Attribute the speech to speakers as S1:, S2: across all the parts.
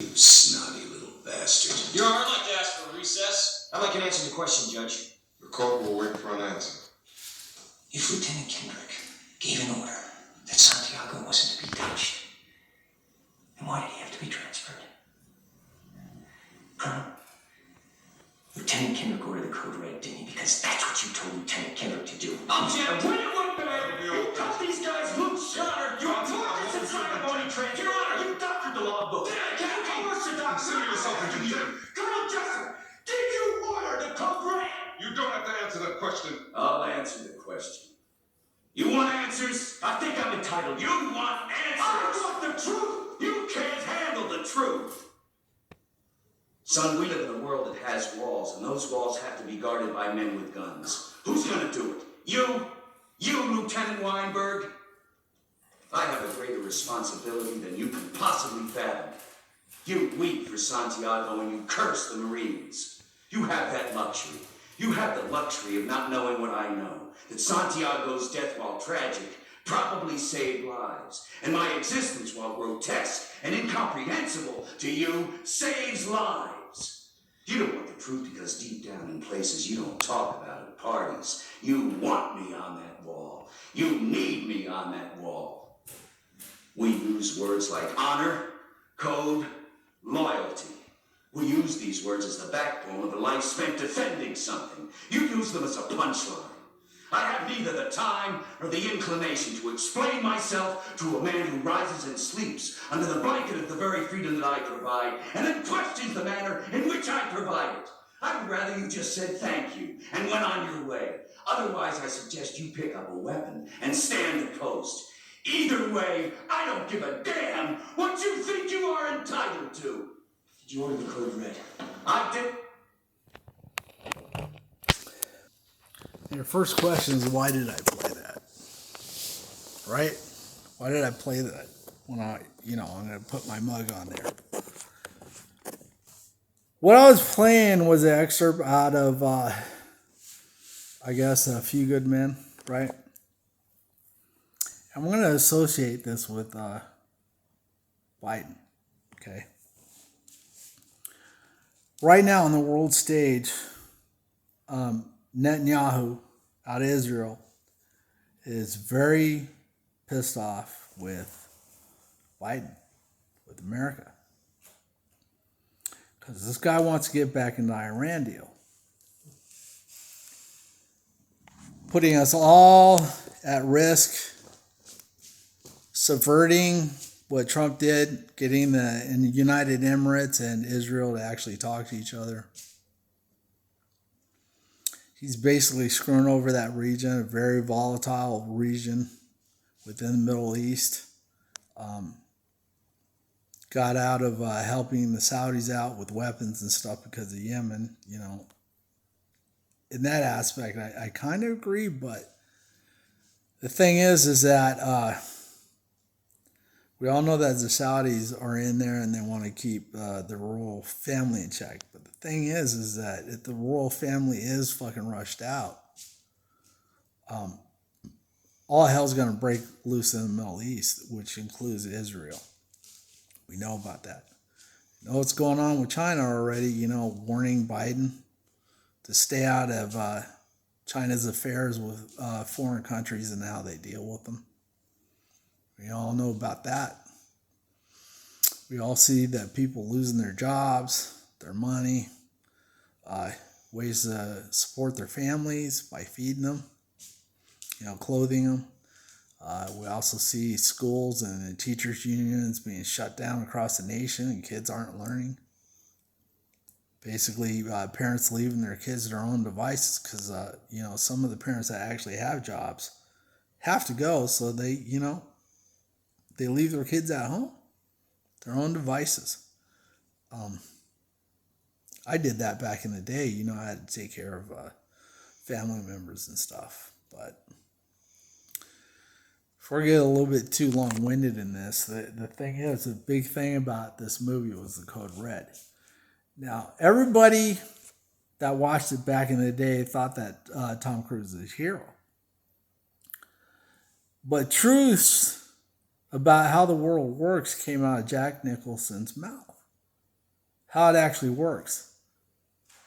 S1: You snotty little bastard.
S2: Your Honor, I'd like to ask for a recess.
S3: I'd like an answer to the question, Judge.
S4: The court will wait for an answer.
S3: If Lieutenant Kendrick gave an order that Santiago wasn't to be touched, then why did he have to be transferred? Colonel, Lieutenant Kendrick ordered the code red, didn't he? Because that's what you told Lieutenant Kendrick to do.
S2: Object! When it went bad, you cut these guys loose! Your Honor, you tore this ceremony transfer! Your Honor, you doctored the logbook! Then I can't coerce the doctor!
S4: Consider yourself interviewed.
S2: Colonel Jessup, did you order the code red?
S4: You don't have to answer that question.
S1: I'll answer the question.
S2: You want answers? I think I'm entitled. You want answers? I want the truth! You can't handle the truth!
S1: Son, we live in a world that has walls, and those walls have to be guarded by men with guns. Who's gonna do it? You? You, Lieutenant Weinberg? I have a greater responsibility than you can possibly fathom. You weep for Santiago and you curse the Marines. You have that luxury. You have the luxury of not knowing what I know. That Santiago's death, while tragic, probably saved lives. And my existence, while grotesque and incomprehensible to you, saves lives. You don't want the truth because deep down in places you don't talk about at parties, you want me on that wall. You need me on that wall. We use words like honor, code, loyalty. We use these words as the backbone of a life spent defending something. You use them as a punchline. I have neither the time nor the inclination to explain myself to a man who rises and sleeps under the blanket of the very freedom that I provide, and then questions the manner in which I provide it. I would rather you just said thank you and went on your way. Otherwise, I suggest you pick up a weapon and stand the coast. Either way, I don't give a damn what you think you are entitled to.
S3: Did you order the code red?
S1: I did.
S5: Your first question is, why did I play that? Right? Why did I play that when I'm going to put my mug on there? What I was playing was an excerpt out of, I guess, A Few Good Men, right? I'm going to associate this with Biden, okay? Right now on the world stage, Netanyahu out of Israel is very pissed off with Biden, with America. Because this guy wants to get back in the Iran deal. Putting us all at risk, subverting what Trump did, getting in the United Emirates and Israel to actually talk to each other. He's basically screwing over that region, a very volatile region within the Middle East. Got out of helping the Saudis out with weapons and stuff because of Yemen. In that aspect, I kind of agree, but the thing is that we all know that the Saudis are in there and they want to keep the royal family in check. But the thing is that if the royal family is fucking rushed out, all hell's going to break loose in the Middle East, which includes Israel. We know about that. You know what's going on with China already, warning Biden to stay out of China's affairs with foreign countries and how they deal with them. We all know about that. We all see that people losing their jobs, their money, ways to support their families by feeding them, clothing them. We also see schools and teachers' unions being shut down across the nation and kids aren't learning. Basically, parents leaving their kids to their own devices because, some of the parents that actually have jobs have to go, so they leave their kids at home, their own devices. I did that back in the day. I had to take care of family members and stuff. But before I get a little bit too long-winded in this, the thing is, the big thing about this movie was the code red. Now, everybody that watched it back in the day thought that Tom Cruise is a hero. But truths about how the world works came out of Jack Nicholson's mouth. how it actually works.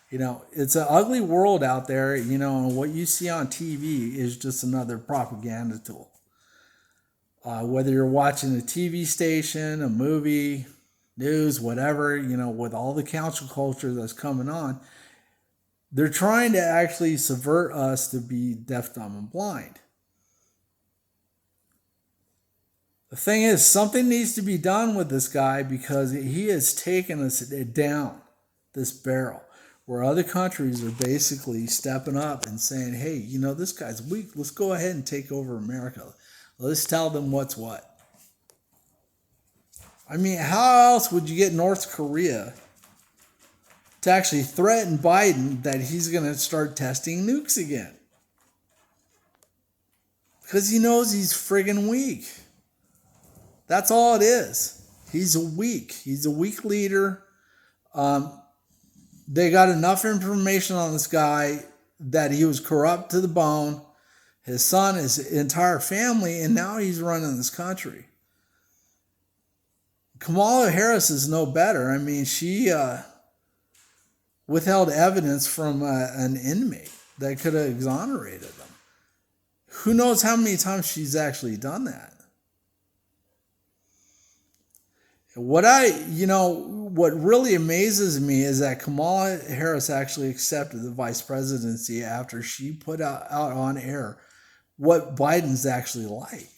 S5: You know, it's an ugly world out there, you know, and what you see on TV is just another propaganda tool. Whether you're watching a TV station, a movie, news, whatever, you know, with all the cancel culture that's coming on, they're trying to actually subvert us to be deaf, dumb, and blind. The thing is, something needs to be done with this guy because he has taken us down this barrel where other countries are basically stepping up and saying, hey, you know, this guy's weak. Let's go ahead and take over America. Let's tell them what's what. I mean, how else would you get North Korea to actually threaten Biden that he's going to start testing nukes again? Because he knows he's friggin' weak. That's all it is. He's weak. He's a weak leader. They got enough information on this guy that he was corrupt to the bone. His son, his entire family, and now he's running this country. Kamala Harris is no better. I mean, she withheld evidence from an inmate that could have exonerated them. Who knows how many times she's actually done that? What really amazes me is that Kamala Harris actually accepted the vice presidency after she put out on air what Biden's actually like.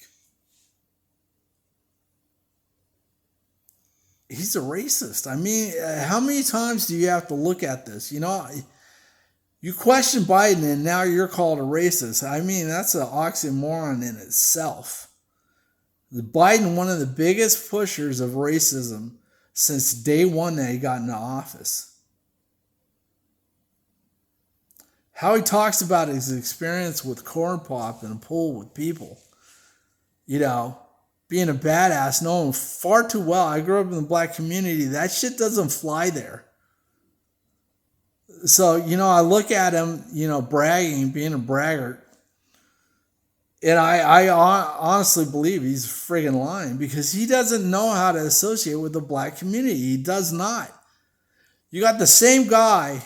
S5: He's a racist. I mean, how many times do you have to look at this? You know, you question Biden and now you're called a racist. I mean, that's an oxymoron in itself. Biden, one of the biggest pushers of racism since day one that he got into office. How he talks about his experience with corn pop and a pool with people. You know, being a badass, knowing far too well. I grew up in the black community. That shit doesn't fly there. So, you know, I look at him, you know, bragging, being a braggart. And I honestly believe he's friggin' lying because he doesn't know how to associate with the black community. He does not. You got the same guy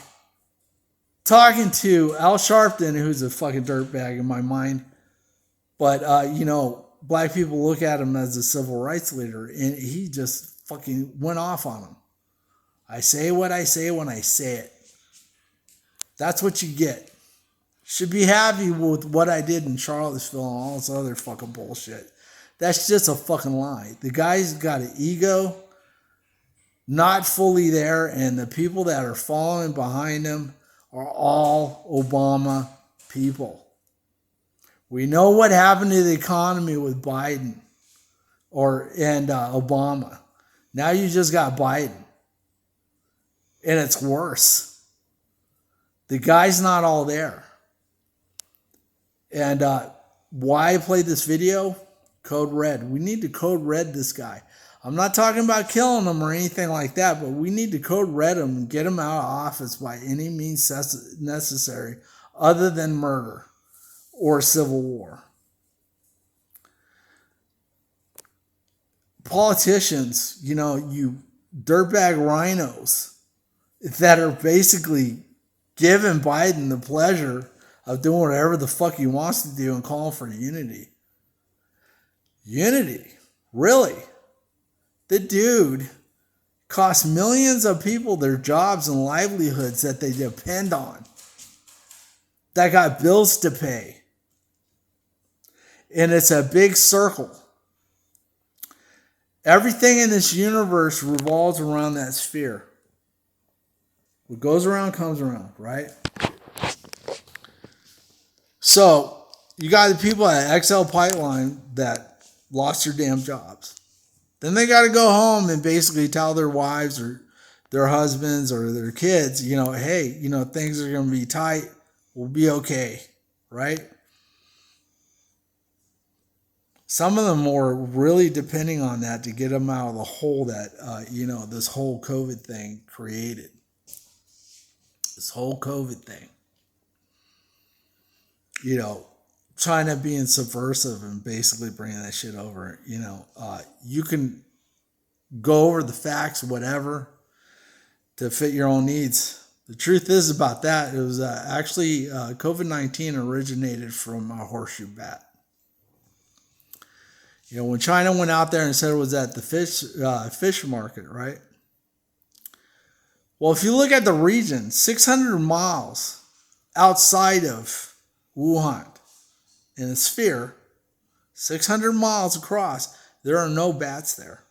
S5: talking to Al Sharpton, who's a fucking dirtbag in my mind. But, you know, black people look at him as a civil rights leader, and he just fucking went off on him. I say what I say when I say it. That's what you get. Should be happy with what I did in Charlottesville and all this other fucking bullshit. That's just a fucking lie. The guy's got an ego, not fully there, and the people that are following behind him are all Obama people. We know what happened to the economy with Biden and Obama. Now you just got Biden. And it's worse. The guy's not all there. And why I played this video? Code Red. We need to code red this guy. I'm not talking about killing him or anything like that, but we need to code red him and get him out of office by any means necessary other than murder or civil war. Politicians, you know, you dirtbag rhinos that are basically giving Biden the pleasure of doing whatever the fuck he wants to do and calling for unity. Unity? Really? The dude cost millions of people their jobs and livelihoods that they depend on. That got bills to pay. And it's a big circle. Everything in this universe revolves around that sphere. What goes around comes around, right? So, you got the people at XL Pipeline that lost their damn jobs. Then they got to go home and basically tell their wives or their husbands or their kids, you know, hey, you know, things are going to be tight. We'll be okay, right? Some of them were really depending on that to get them out of the hole that, you know, this whole COVID thing created. This whole COVID thing. You know, China being subversive and basically bringing that shit over. You know, you can go over the facts, whatever. to fit your own needs. The truth is about that, it was actually COVID-19 originated from a horseshoe bat. You know, when China went out there and said it was at the fish market, right? Well, if you look at the region, 600 miles outside of Wuhan, in a sphere, 600 miles across, there are no bats there.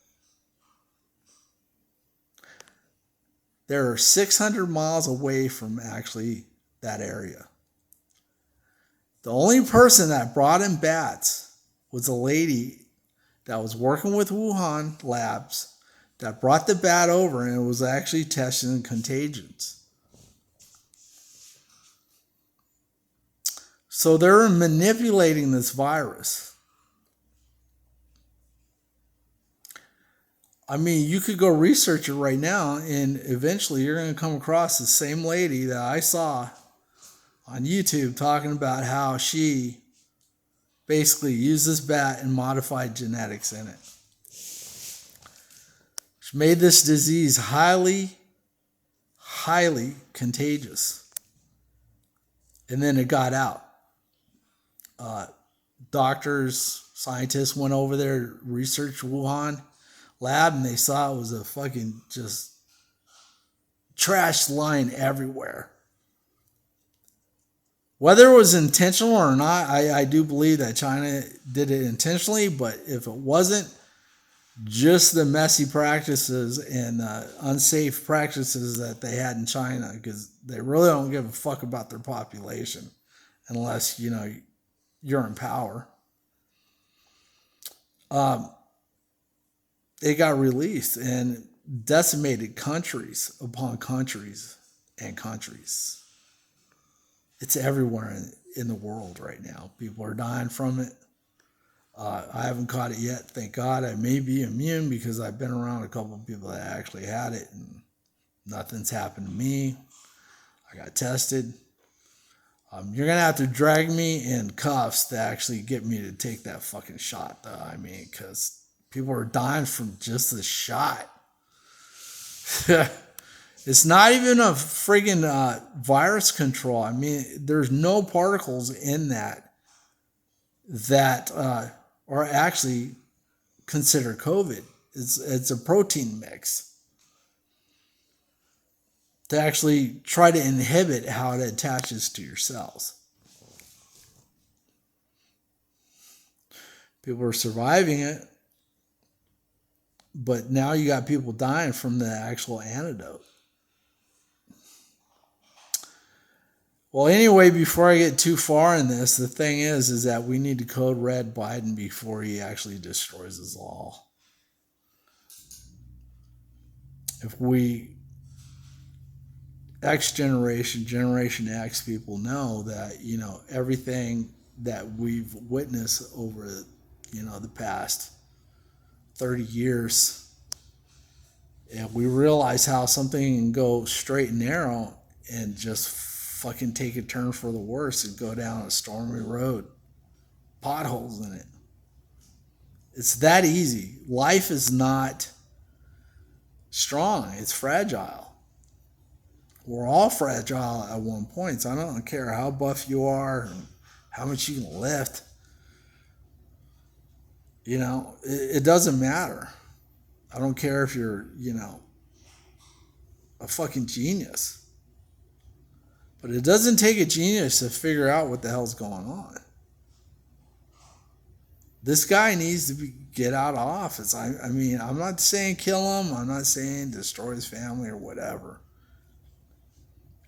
S5: They're 600 miles away from actually that area. The only person that brought in bats was a lady that was working with Wuhan labs that brought the bat over, and it was actually testing contagions. So they're manipulating this virus. I mean, you could go research it right now, and eventually you're going to come across the same lady that I saw on YouTube talking about how she basically used this bat and modified genetics in it. She made this disease highly, highly contagious. And then it got out. Doctors, scientists went over there, researched Wuhan lab, and they saw it was a fucking just trash line everywhere. Whether it was intentional or not, I do believe that China did it intentionally, but if it wasn't, just the messy practices and unsafe practices that they had in China, because they really don't give a fuck about their population unless, you know, you're in power. It got released and decimated countries upon countries and countries. It's everywhere in the world right now. People are dying from it. I haven't caught it yet, thank God. I may be immune because I've been around a couple of people that actually had it and nothing's happened to me. I got tested. You're going to have to drag me in cuffs to actually get me to take that fucking shot, though. I mean, because people are dying from just the shot. It's not even a friggin' virus control. I mean, there's no particles in that are actually considered COVID. It's a protein mix to actually try to inhibit how it attaches to your cells. People are surviving it, but now you got people dying from the actual antidote. Well, anyway, before I get too far in this, the thing is that we need to code red Biden before he actually destroys us all. If we, X generation, Generation X people know that, you know, everything that we've witnessed over, you know, the past 30 years, and we realize how something can go straight and narrow and just fucking take a turn for the worse and go down a stormy road, potholes in it. It's that easy. Life is not strong, it's fragile. We're all fragile at one point, so I don't care how buff you are and how much you can lift. You know, it doesn't matter. I don't care if you're, you know, a fucking genius. But it doesn't take a genius to figure out what the hell's going on. This guy needs to get out of office. I mean, I'm not saying kill him. I'm not saying destroy his family or whatever.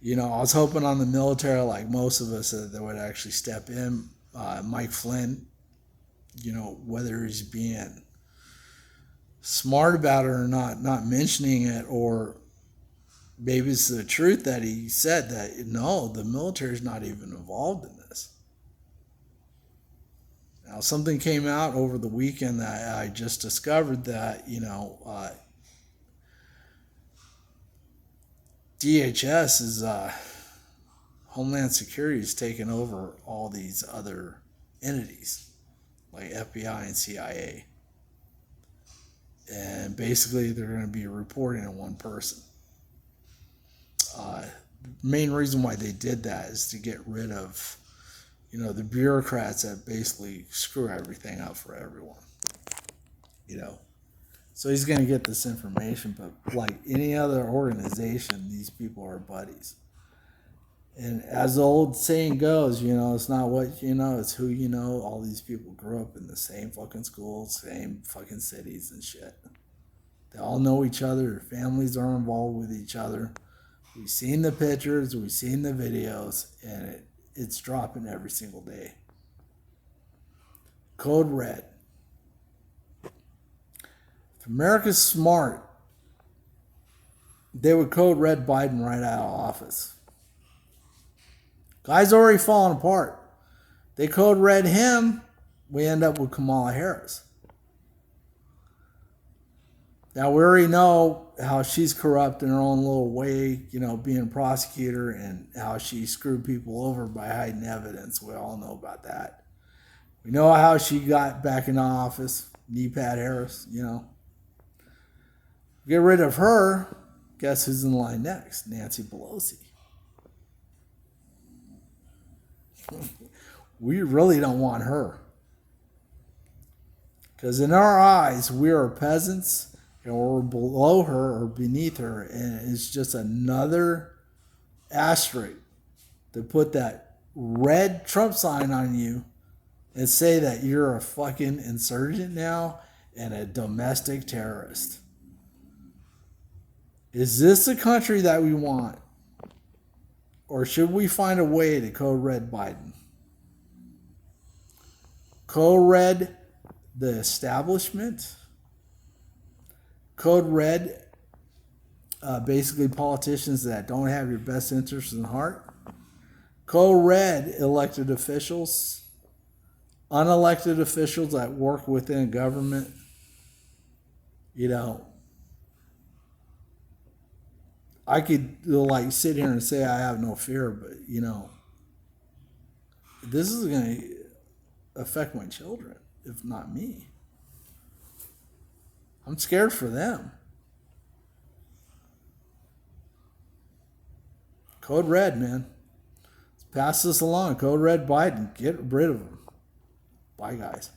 S5: You know, I was hoping on the military, like most of us, that they would actually step in. Mike Flynn, you know, whether he's being smart about it or not mentioning it, or maybe it's the truth that he said that, no, the military is not even involved in this. Now, something came out over the weekend that I just discovered that, you know, DHS is, Homeland Security is taking over all these other entities, like FBI and CIA. And basically, they're going to be reporting on one person. Main reason why they did that is to get rid of, the bureaucrats that basically screw everything up for everyone. So he's going to get this information, but like any other organization, these people are buddies. And as the old saying goes, it's not what you know, it's who you know. All these people grew up in the same fucking schools, same fucking cities and shit. They all know each other. Their families are involved with each other. We've seen the pictures, we've seen the videos, and it's dropping every single day. Code Red. If America's smart, they would code red Biden right out of office. Guy's already falling apart. They code red him, we end up with Kamala Harris. Now, we already know how she's corrupt in her own little way, being a prosecutor, and how she screwed people over by hiding evidence. We all know about that. We know how she got back into office, Pat Harris, Get rid of her, guess who's in line next? Nancy Pelosi. We really don't want her. Because in our eyes, we are peasants, and we're below her or beneath her, and it's just another asterisk to put that red Trump sign on you and say that you're a fucking insurgent now and a domestic terrorist. Is this the country that we want? Or should we find a way to code red Biden? Code red the establishment? Code red basically politicians that don't have your best interests in heart? Code red elected officials? Unelected officials that work within government? I could sit here and say I have no fear, but this is going to affect my children, if not me. I'm scared for them. Code red, man. Let's pass this along. Code red Biden. Get rid of him. Bye, guys.